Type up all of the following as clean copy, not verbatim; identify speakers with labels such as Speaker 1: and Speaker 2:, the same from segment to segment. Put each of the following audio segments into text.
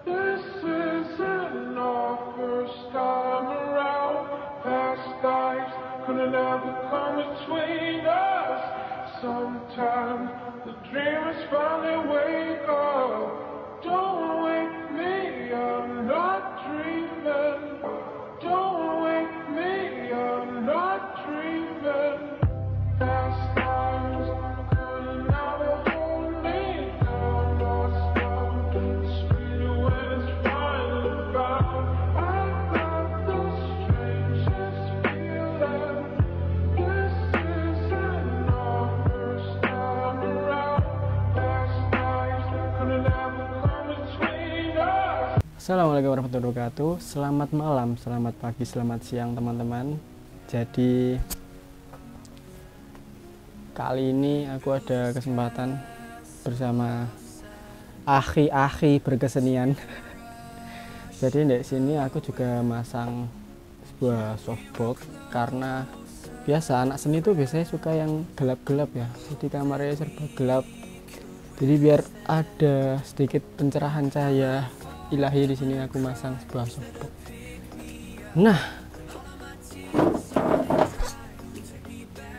Speaker 1: This isn't our first time around. Past lives couldn't ever come between us. Sometimes the dreamers finally wake up. Don't wake me, I'm not dreaming. Don't wake me, I'm not dreaming. Past lives couldn't ever hold me down. Lost love, sweeter when it's finally found. I got the strangest feeling. This isn't our first time around. Past lives couldn't ever come between us.
Speaker 2: Assalamualaikum warahmatullahi wabarakatuh. Selamat malam, selamat pagi, selamat siang teman-teman. Jadi kali ini aku ada kesempatan bersama akhi-akhi berkesenian. Jadi di sini aku juga masang sebuah softbox karena biasa anak seni itu biasanya suka yang gelap-gelap ya. Jadi kamarnya serba gelap. Jadi biar ada sedikit pencerahan cahaya ilahi, di sini aku masang sebuah softbox. Nah,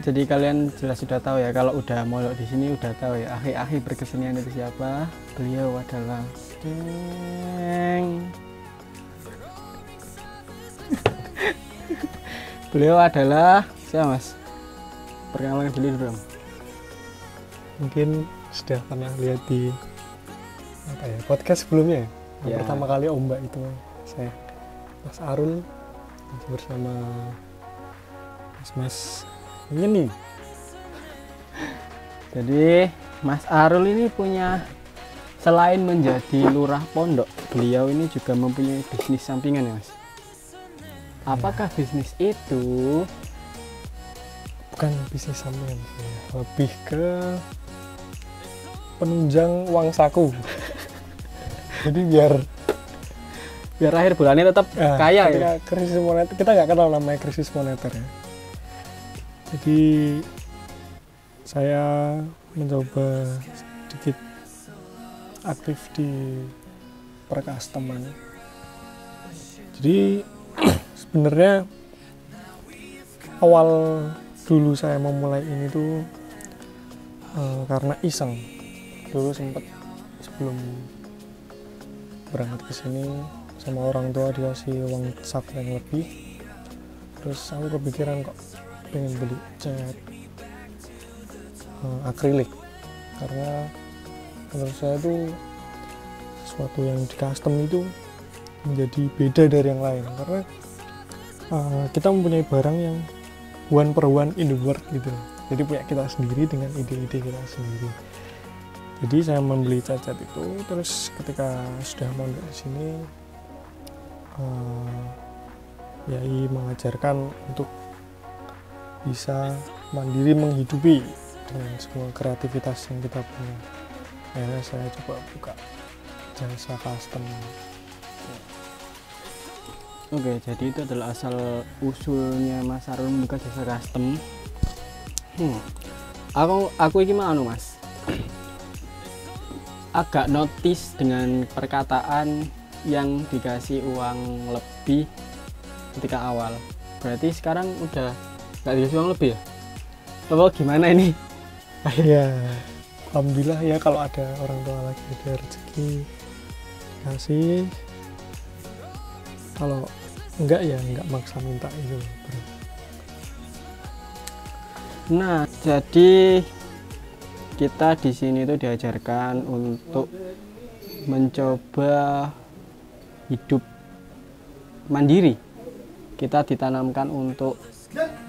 Speaker 2: jadi kalian jelas sudah tahu ya, kalau udah molok di sini udah tahu ya akhi-akhi berkesenian itu siapa. Beliau adalah beliau adalah siapa, Mas? Perkenalkan diri dulu dong.
Speaker 3: Mungkin sudah pernah lihat di podcast sebelumnya ya. Yang pertama kali ombak itu saya Mas Arul bersama Mas ini. Jadi Mas Arul ini punya, selain menjadi lurah pondok, beliau ini juga mempunyai bisnis sampingan ya, Mas. Apakah bisnis itu? Bukan bisnis sampingan, lebih ke penunjang uang saku. Jadi biar
Speaker 2: akhir bulannya tetap kaya ya.
Speaker 3: Krisis moneter, kita nggak kenal namanya krisis moneter ya. Jadi saya mencoba sedikit aktif di percustoman. Jadi sebenarnya awal dulu saya memulai ini tuh karena iseng. Dulu sempat sebelum berangkat ke sini sama orang tua dikasih uang saku yang lebih, terus aku kepikiran kok pengen beli cat akrilik, karena menurut saya tuh sesuatu yang di custom itu menjadi beda dari yang lain, karena kita mempunyai barang yang one per one in the world gitu, jadi punya kita sendiri dengan ide-ide kita sendiri. Jadi saya membeli cat itu, terus ketika sudah mondok di sini, Yai mengajarkan untuk bisa mandiri menghidupi dengan semua kreativitas yang kita punya. Akhirnya saya coba buka jasa custom.
Speaker 2: Oke, jadi itu adalah asal usulnya Mas Arul membuka jasa custom. Aku ini anu, Mas, agak notice dengan perkataan yang dikasih uang lebih ketika awal. Berarti sekarang udah nggak dikasih uang lebih ya? Apa gimana ini?
Speaker 3: Ya, alhamdulillah ya, kalau ada orang tua lagi ada rezeki kasih. Kalau enggak ya enggak maksa minta itu.
Speaker 2: Nah, jadi kita di sini tuh diajarkan untuk mencoba hidup mandiri. Kita ditanamkan untuk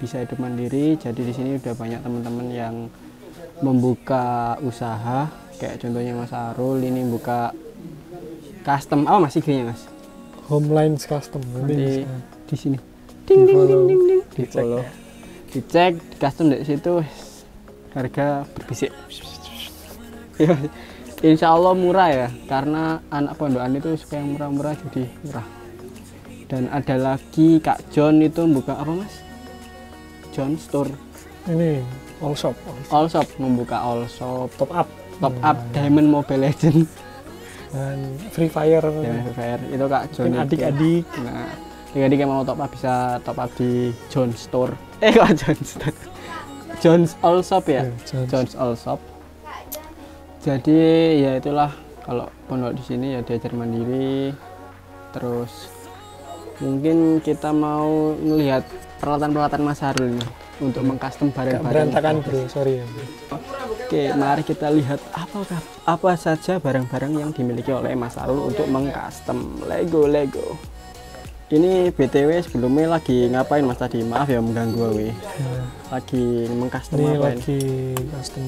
Speaker 2: bisa hidup mandiri. Jadi di sini udah banyak teman-teman yang membuka usaha, kayak contohnya Mas Arul ini buka custom. Oh, masih IG-nya, Mas?
Speaker 3: Homeline custom.
Speaker 2: Nanti di sini. Ding ding ding ding ding. Di follow. Dicek di custom dari situ. Harga berbisik. Insya Allah murah ya, karena anak pondokan itu suka yang murah-murah, jadi murah. Dan ada lagi Kak John itu buka apa, Mas? John Store.
Speaker 3: Ini all shop.
Speaker 2: All shop, membuka all shop.
Speaker 3: Top up
Speaker 2: Diamond Mobile Legend.
Speaker 3: dan Free Fire.
Speaker 2: Ya, Free Fire itu Kak John
Speaker 3: Mungkin
Speaker 2: itu.
Speaker 3: adik-adik.
Speaker 2: Nah, adik-adik yang mau top up bisa top up di John Store. Kok John Store? John's All Shop ya? John's All Shop. Jadi ya itulah, kalau pondok di sini ya diajar mandiri. Terus mungkin kita mau melihat peralatan-peralatan Mas Harul nih untuk mengcustom barang-barang.
Speaker 3: Berantakan bro, sorry ya.
Speaker 2: Oke, mari kita lihat apa saja barang-barang yang dimiliki oleh Mas Harul untuk mengcustom Lego. Ini BTW sebelumnya lagi ngapain Mas tadi? Maaf ya mengganggu we. Lagi mengcustom
Speaker 3: Ini
Speaker 2: apa
Speaker 3: lagi custom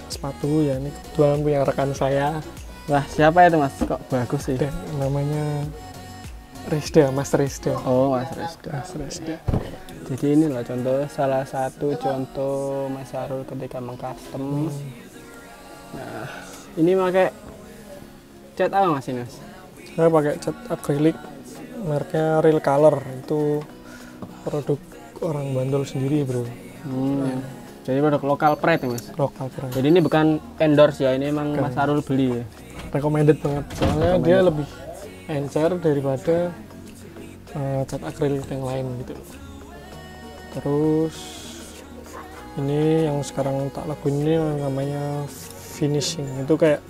Speaker 3: sepatu ya, ini kebetulan punya rekan saya.
Speaker 2: Wah, siapa itu Mas? Kok bagus sih?
Speaker 3: Namanya Resda, Mas Resda.
Speaker 2: Oh, Mas Resda.
Speaker 3: Mas Resda.
Speaker 2: Jadi ini loh salah satu contoh Mas Harul ketika mengcustom. Nah, ini pakai cat apa Mas ini Mas?
Speaker 3: Saya pakai cat akrilik, mereknya Real Color, itu produk orang Bantul sendiri bro.
Speaker 2: Jadi produk lokal pride ya Mas?
Speaker 3: Lokal brand.
Speaker 2: Jadi ini bukan endorse ya, ini emang Mas Harul beli ya?
Speaker 3: Recommended banget, soalnya dia lebih encer daripada cat akrilik yang lain gitu. Terus ini yang sekarang tak lakuin ini namanya finishing, itu kayak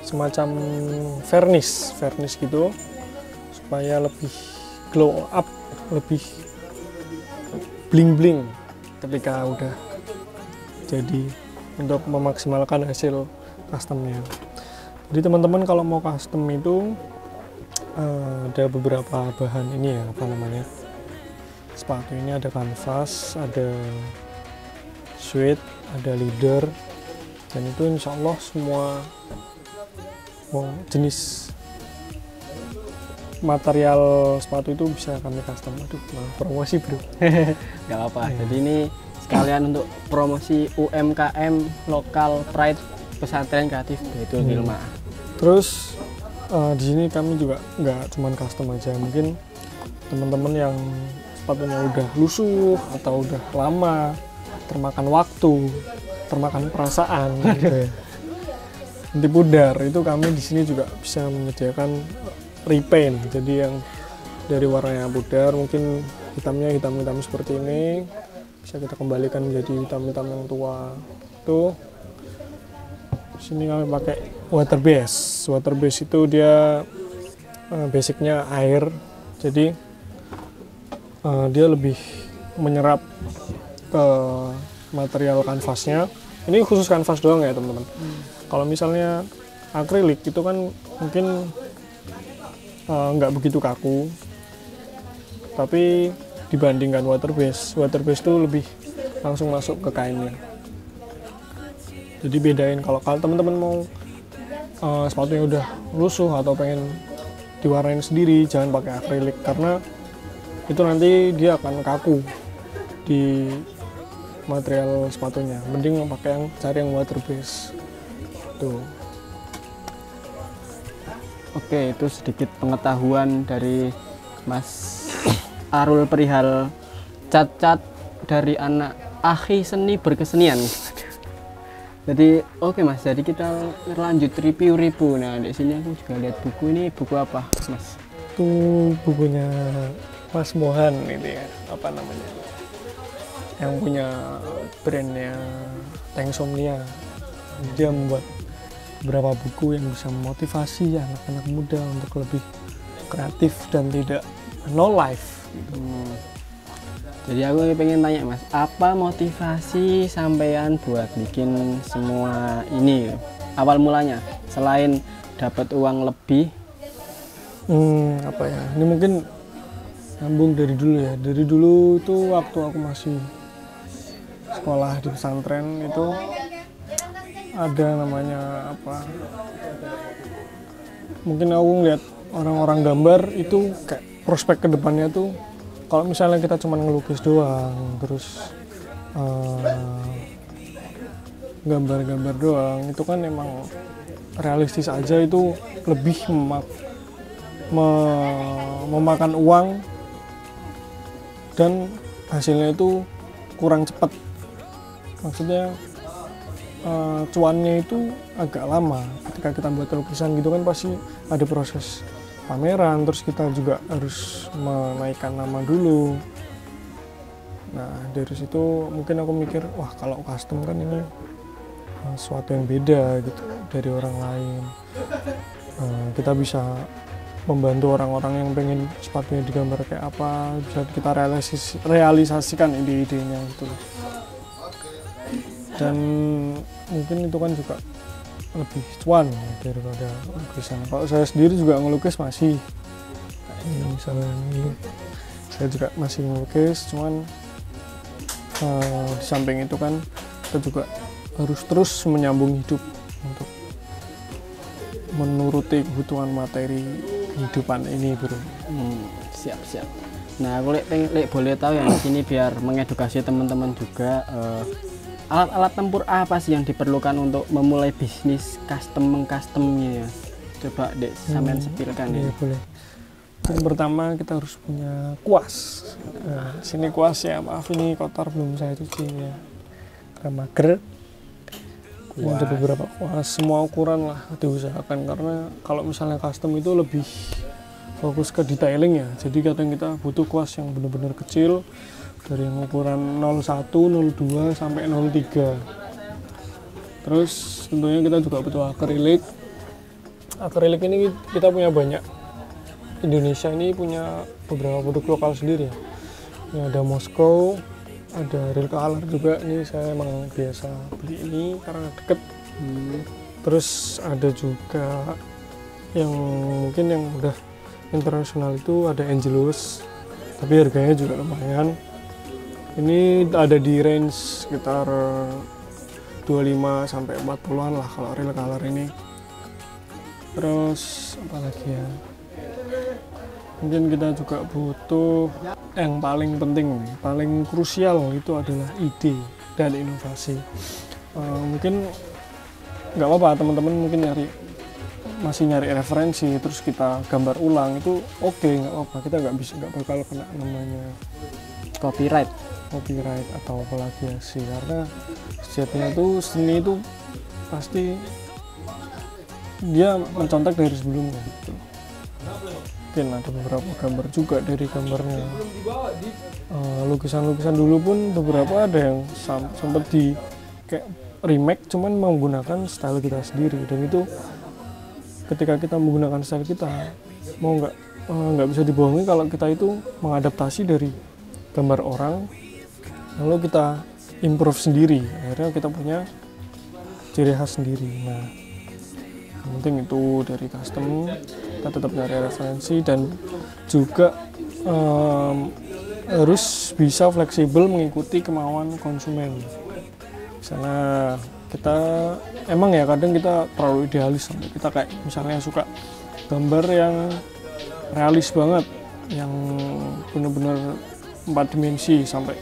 Speaker 3: semacam varnish gitu supaya lebih glow up, lebih bling ketika udah jadi, untuk memaksimalkan hasil customnya. Jadi teman-teman kalau mau custom itu ada beberapa bahan ini ya, apa namanya, sepatu ini ada kanvas, ada suede, ada leather, dan itu insya Allah semua jenis material sepatu itu bisa kami custom. Aduh, promosi bro.
Speaker 2: Gak apa-apa. Jadi ini sekalian untuk promosi UMKM lokal pride pesantren kreatif Baitul Hilma.
Speaker 3: Terus di sini kami juga nggak cuman custom aja, mungkin teman-teman yang sepatunya udah lusuh atau udah lama, termakan waktu, termakan perasaan, gitu ya, nanti pudar, itu kami di sini juga bisa menyediakan repaint. Jadi yang dari warnanya pudar, mungkin hitamnya hitam seperti ini, bisa kita kembalikan menjadi hitam yang tua. Tuh, sini kami pakai water base. Water base itu dia basicnya air, jadi dia lebih menyerap ke material kanvasnya. Ini khusus kanvas doang ya teman-teman. Kalau misalnya akrilik itu kan mungkin nggak begitu kaku, tapi dibandingkan water base itu lebih langsung masuk ke kainnya. Jadi bedain kalau teman-teman mau sepatunya udah lusuh atau pengen diwarnain sendiri, jangan pakai akrilik karena itu nanti dia akan kaku di material sepatunya. Mending pakai cari yang water base. Tuh.
Speaker 2: Oke, itu sedikit pengetahuan dari Mas Harul perihal cat-cat dari anak akhi seni berkesenian. Jadi oke Mas, jadi kita lanjut review. Nah di sini aku juga lihat buku, ini buku apa Mas?
Speaker 3: Itu bukunya Mas Mohan ini ya, apa namanya, yang punya brandnya Tanksomnia. Dia membuat beberapa buku yang bisa memotivasi anak-anak muda untuk lebih kreatif dan tidak no life.
Speaker 2: Jadi aku pengen tanya Mas, apa motivasi sampean buat bikin semua ini? Awal mulanya selain dapat uang lebih?
Speaker 3: Apa ya? Ini mungkin nyambung dari dulu ya. Dari dulu itu waktu aku masih sekolah di pesantren itu ada namanya apa? Mungkin aku ngeliat orang-orang gambar itu kayak prospek kedepannya tuh. Kalau misalnya kita cuma ngelukis doang, terus gambar-gambar doang, itu kan emang realistis aja, itu lebih memakan uang dan hasilnya itu kurang cepat. Maksudnya cuannya itu agak lama. Ketika kita buat lukisan gitu kan pasti ada proses pameran, terus kita juga harus menaikkan nama dulu. Nah dari situ mungkin aku mikir, wah kalau custom kan ini sesuatu yang beda gitu dari orang lain. Kita bisa membantu orang-orang yang pengen sepatunya digambar kayak apa, bisa kita realisasikan ide-idenya gitu. Dan mungkin itu kan juga lebih cuan ya, daripada lukisan. Kalau saya sendiri juga ngelukis masih, ini misalnya ini saya juga masih ngelukis, cuman di samping itu kan kita juga harus terus menyambung hidup untuk menuruti kebutuhan materi kehidupan ini, bro.
Speaker 2: Siap. Nah, aku boleh tahu ya di sini biar mengedukasi teman-teman juga, alat-alat tempur apa sih yang diperlukan untuk memulai bisnis mengcustomnya ya? Coba Dek sampean sepilkan ya.
Speaker 3: Boleh. Yang pertama kita harus punya kuas. Sini kuas ya, maaf ini kotor belum saya cuci ya. Karena mager. Ada beberapa kuas, semua ukuran lah diusahakan, karena kalau misalnya custom itu lebih fokus ke detailing ya. Jadi kadang kita butuh kuas yang benar-benar kecil, dari yang ukuran 01, 02 sampai 03. Terus tentunya kita juga butuh akrilik. Akrilik ini kita punya banyak. Indonesia ini punya beberapa produk lokal sendiri ya. Ini ada Moskow, ada Real Color juga. Ini saya emang biasa beli ini karena deket. Terus ada juga yang mungkin yang udah internasional itu ada Angelus, tapi harganya juga lumayan. Ini ada di range sekitar 25 sampai 40-an lah kalau Real Color ini. Terus apa lagi ya? Mungkin kita juga butuh yang paling penting, paling krusial itu adalah ide dan inovasi. Mungkin nggak apa-apa teman-teman mungkin masih nyari referensi terus kita gambar ulang itu oke, nggak apa-apa, kita nggak bakal kena namanya
Speaker 2: Copyright
Speaker 3: atau plagiasi, karena sejatinya itu seni itu pasti dia mencontek dari sebelumnya gitu. Mungkin ada beberapa gambar juga dari gambarnya, lukisan-lukisan dulu pun beberapa ada yang sempat di kayak remake cuman menggunakan style kita sendiri, dan itu ketika kita menggunakan style kita mau nggak bisa dibohongi kalau kita itu mengadaptasi dari gambar orang lalu kita improve sendiri, akhirnya kita punya ciri khas sendiri. Nah yang penting itu dari custom kita tetap nyari referensi dan juga harus bisa fleksibel mengikuti kemauan konsumen. Misalnya kita emang ya kadang kita terlalu idealis, kita kayak misalnya suka gambar yang realis banget, yang bener-bener 4 dimensi sampai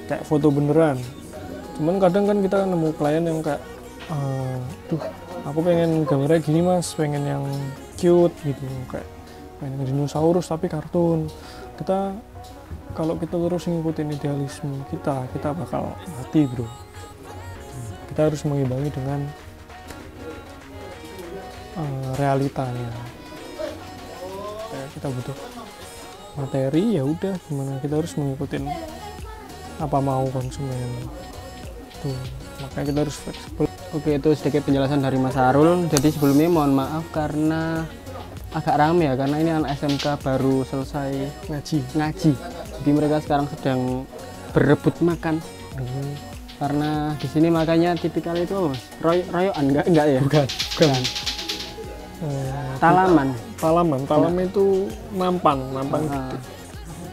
Speaker 3: kayak foto beneran. Cuman kadang kan kita nemu klien yang kayak aku pengen gambarnya gini mas, pengen yang cute gitu, kayak pengen dinosaurus tapi kartun. Kalau kita terus ngikutin idealisme kita bakal mati, bro. Kita harus mengimbangi dengan realitanya. Kayak kita butuh materi, ya udah gimana, kita harus mengikuti apa mau konsumen. Tuh, makanya kita harus fleksibel.
Speaker 2: Oke, itu sedikit penjelasan dari Mas Harul. Jadi sebelumnya mohon maaf karena agak rame ya, karena ini anak SMK baru selesai ngaji. Jadi mereka sekarang sedang berebut makan. Karena di sini makanya tipikal itu Mas, royokan enggak ya?
Speaker 3: Bukan. Talaman itu nampan gitu.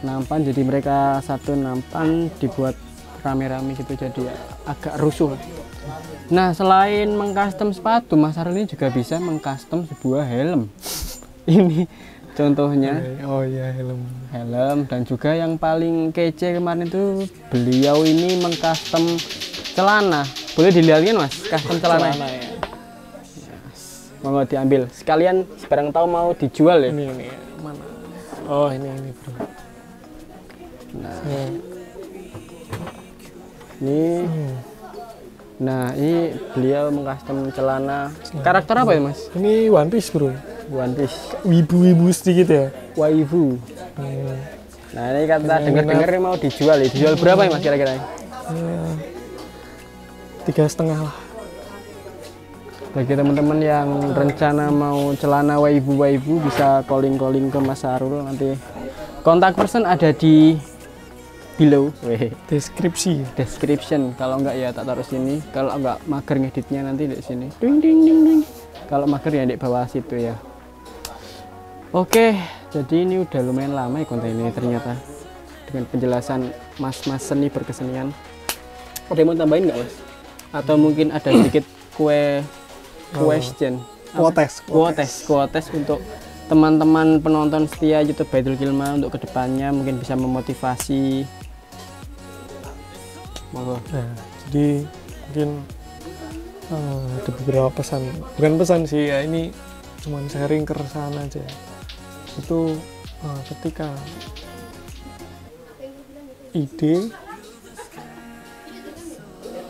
Speaker 2: Nampan, jadi mereka satu nampan dibuat rame-rame gitu, jadi agak rusuh. Nah, selain mengcustom sepatu, Mas Harul ini juga bisa mengcustom sebuah helm. Ini contohnya.
Speaker 3: Oh iya, helm.
Speaker 2: Dan juga yang paling kece kemarin itu beliau ini mengcustom celana. Boleh dilihatin Mas, custom celana ya. Mau diambil. Sekalian barang tahu mau dijual ya.
Speaker 3: Ini mana? Oh, ini bro.
Speaker 2: Nah. Ini Nah, ini beliau mengcustom celana. Karakter apa ya, Mas?
Speaker 3: Ini One Piece, bro.
Speaker 2: One Piece.
Speaker 3: Wibu-wibu sedikit ya.
Speaker 2: Waifu. Nah, ini kata denger-denger mau dijual ya. Dijual berapa ya, Mas, kira-kira?
Speaker 3: Ya, 3,5 lah.
Speaker 2: Bagi teman-teman yang rencana mau celana waifu bisa calling ke Mas Sarul, nanti kontak person ada di below. Description. Kalau enggak ya tak taruh sini. Kalau enggak mager ngeditnya nanti di sini. Ding ding ding ding. Kalau mager ya di bawah situ ya. Oke, jadi ini udah lumayan lama ya konten ini ternyata. Dengan penjelasan mas-mas seni berkesenian. Ada yang mau tambahin nggak, Mas? Atau mungkin ada sedikit question, kuotes untuk teman-teman penonton setia YouTube Baitul Kilma untuk kedepannya mungkin bisa memotivasi.
Speaker 3: Nah, jadi mungkin ada beberapa pesan, bukan pesan sih ya, ini cuman sharing keresahan aja. Itu ketika ide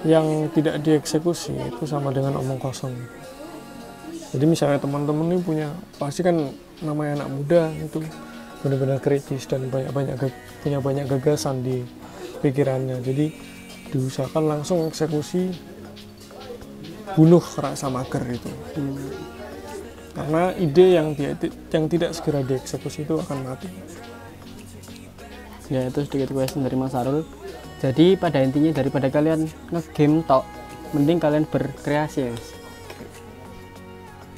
Speaker 3: yang tidak dieksekusi itu sama dengan omong kosong. Jadi misalnya teman-teman ini pasti kan namanya anak muda itu benar-benar kritis dan punya banyak gagasan di pikirannya. Jadi diusahakan langsung eksekusi, bunuh rasa mager itu. Karena ide yang tidak segera dieksekusi itu akan mati.
Speaker 2: Ya, itu sedikit question dari Mas Sarul. Jadi pada intinya daripada kalian ngegame tok, mending kalian berkreasi, Mas.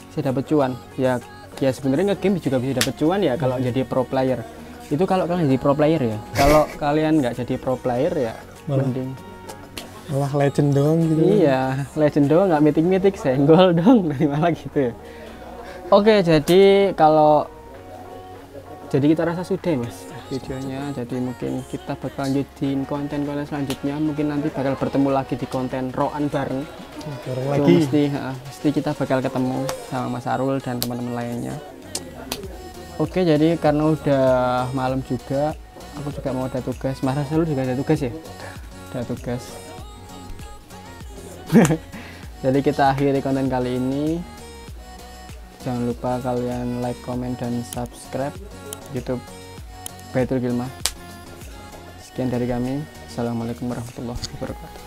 Speaker 2: Bisa dapat cuan. Ya sebenarnya ngegame juga bisa dapat cuan ya kalau jadi pro player. Itu kalau kalian jadi pro player ya. Kalau kalian nggak jadi pro player ya mending
Speaker 3: malah legend doang gitu.
Speaker 2: Iya, legend doang, nggak mitik senggol dong, malah gitu ya. Oke, jadi kita rasa sudah, Mas, videonya. Jadi mungkin kita bakal lanjutin konten-konten selanjutnya. Mungkin nanti bakal bertemu lagi di konten roan bareng lagi. Mesti kita bakal ketemu sama Mas Sarul dan teman-teman lainnya. Oke, jadi karena udah malam juga, aku juga mau ada tugas. Mas Sarul juga ada tugas ya? Ada tugas. Jadi kita akhiri konten kali ini. Jangan lupa kalian like, comment, dan subscribe YouTube Baitul Kilma. Sekian dari kami. Assalamualaikum warahmatullahi wabarakatuh.